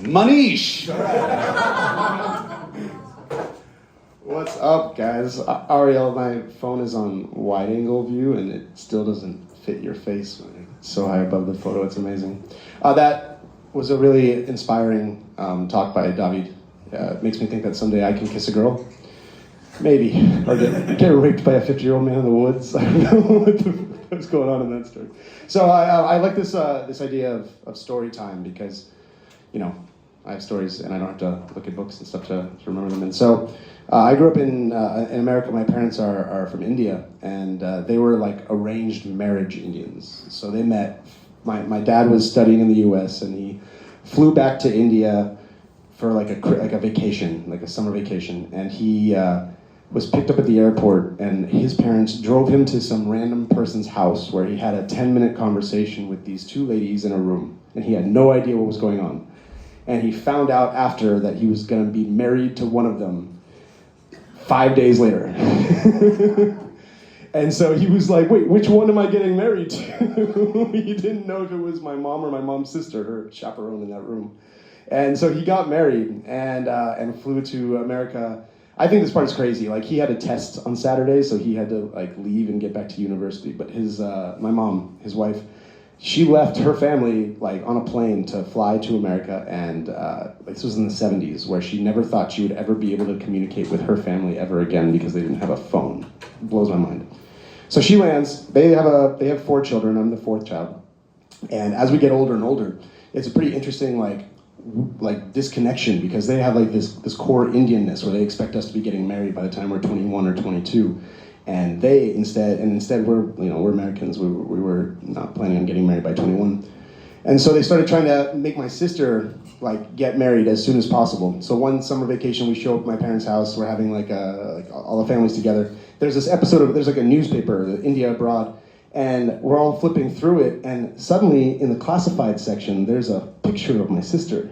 Manish! What's up, guys? Ariel, my phone is on wide angle view and it still doesn't fit your face. It's so high above the photo, it's amazing. That was a really inspiring talk by David. It makes me think that someday I can kiss a girl. Maybe. Or get raped by a 50-year-old man in the woods. I don't know what's going on in that story. So I like this idea of story time because, you know, I have stories and I don't have to look at books and stuff to remember them. And so I grew up in America. My parents are from India, and they were like arranged marriage Indians. So they met. My dad was studying in the U.S. and he flew back to India for like a vacation, like a summer vacation, and he was picked up at the airport, and his parents drove him to some random person's house where he had a 10-minute conversation with these two ladies in a room, and he had no idea what was going on. And he found out after that he was going to be married to one of them 5 days later. And so he was like, wait, which one am I getting married to? He didn't know if it was my mom or my mom's sister, her chaperone in that room. And so he got married and flew to America. I think this part is crazy. Like, he had a test on Saturday, so he had to like leave and get back to university. But my mom, his wife, she left her family like on a plane to fly to America, and this was in the 70s, where she never thought she would ever be able to communicate with her family ever again because they didn't have a phone. It blows my mind. So she lands. They have 4 children. I'm the 4th child. And as we get older and older, it's a pretty interesting like disconnection, because they have like this core Indianness where they expect us to be getting married by the time we're 21 or 22, and instead we're Americans. We were not planning on getting married by 21, and so they started trying to make my sister like get married as soon as possible. So one summer vacation, we show up at my parents' house. We're having like all the families together. There's this episode there's like a newspaper, the India Abroad. And we're all flipping through it, and suddenly in the classified section, there's a picture of my sister.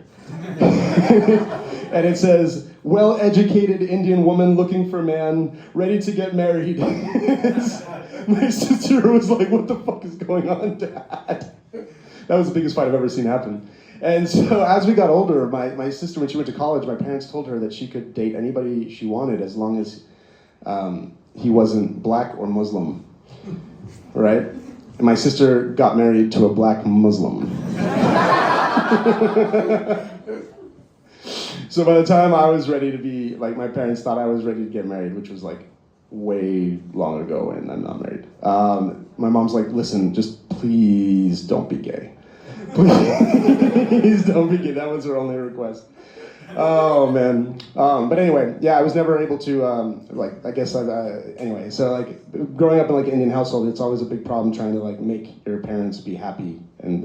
And it says, well-educated Indian woman looking for man, ready to get married. My sister was like, what the fuck is going on, Dad? That was the biggest fight I've ever seen happen. And so as we got older, my sister, when she went to college, my parents told her that she could date anybody she wanted as long as he wasn't black or Muslim. Right? And my sister got married to a black Muslim. So by the time I was ready to be, like, my parents thought I was ready to get married, which was like way long ago, and I'm not married. My mom's like, listen, just please don't be gay. Please don't be gay. That was her only request. Oh man. But anyway, yeah, I was never able to anyway. So like growing up in like an Indian household, it's always a big problem trying to like make your parents be happy and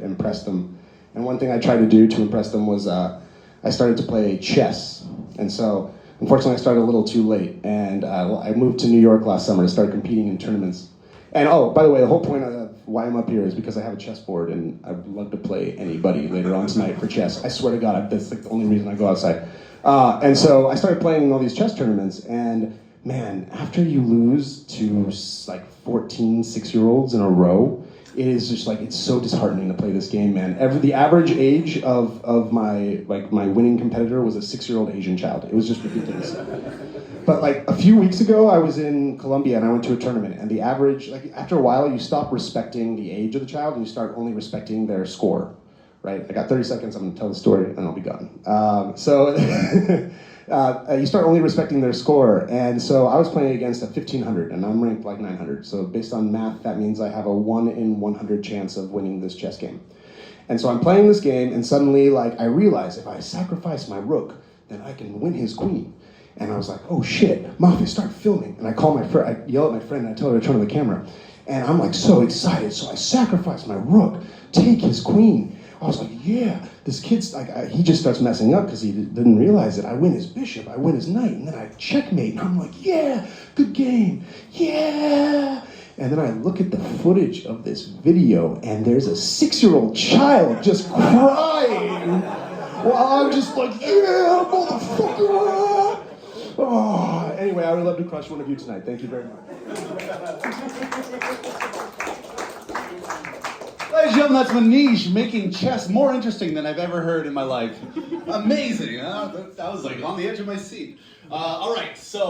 impress them. And one thing I tried to do to impress them was I started to play chess. And so unfortunately I started a little too late, and I moved to New York last summer to start competing in tournaments. And oh, by the way, the whole point of why I'm up here is because I have a chessboard, and I'd love to play anybody later on tonight for chess. I swear to God, that's like the only reason I go outside. And so I started playing in all these chess tournaments, and man, after you lose to like 14 6-year-olds in a row, it is just like, it's so disheartening to play this game, man. The average age of my winning competitor was a 6-year-old Asian child. It was just ridiculous. But like a few weeks ago, I was in Colombia and I went to a tournament, and the average, like after a while, you stop respecting the age of the child and you start only respecting their score, right? I got 30 seconds, I'm gonna tell the story and I'll be gone. You start only respecting their score, and so I was playing against a 1500 and I'm ranked like 900. So based on math, that means I have a 1 in 100 chance of winning this chess game. And so I'm playing this game, and suddenly like I realize if I sacrifice my rook, then I can win his queen. And I was like, oh shit, Mafia, start filming. And I call my friend, I yell at my friend and I tell her to turn on the camera. And I'm like so excited, so I sacrifice my rook, take his queen. I was like, yeah, this kid's like, he just starts messing up because he didn't realize it. I win his bishop, I win his knight, and then I checkmate. And I'm like, yeah, good game, yeah. And then I look at the footage of this video, and there's a 6-year-old child just crying. Well, I'm just like, yeah, motherfucker. Oh, anyway, I would love to crush one of you tonight. Thank you very much. Ladies and gentlemen, that's Manish making chess more interesting than I've ever heard in my life. Amazing, huh? That was like on the edge of my seat. All right, so.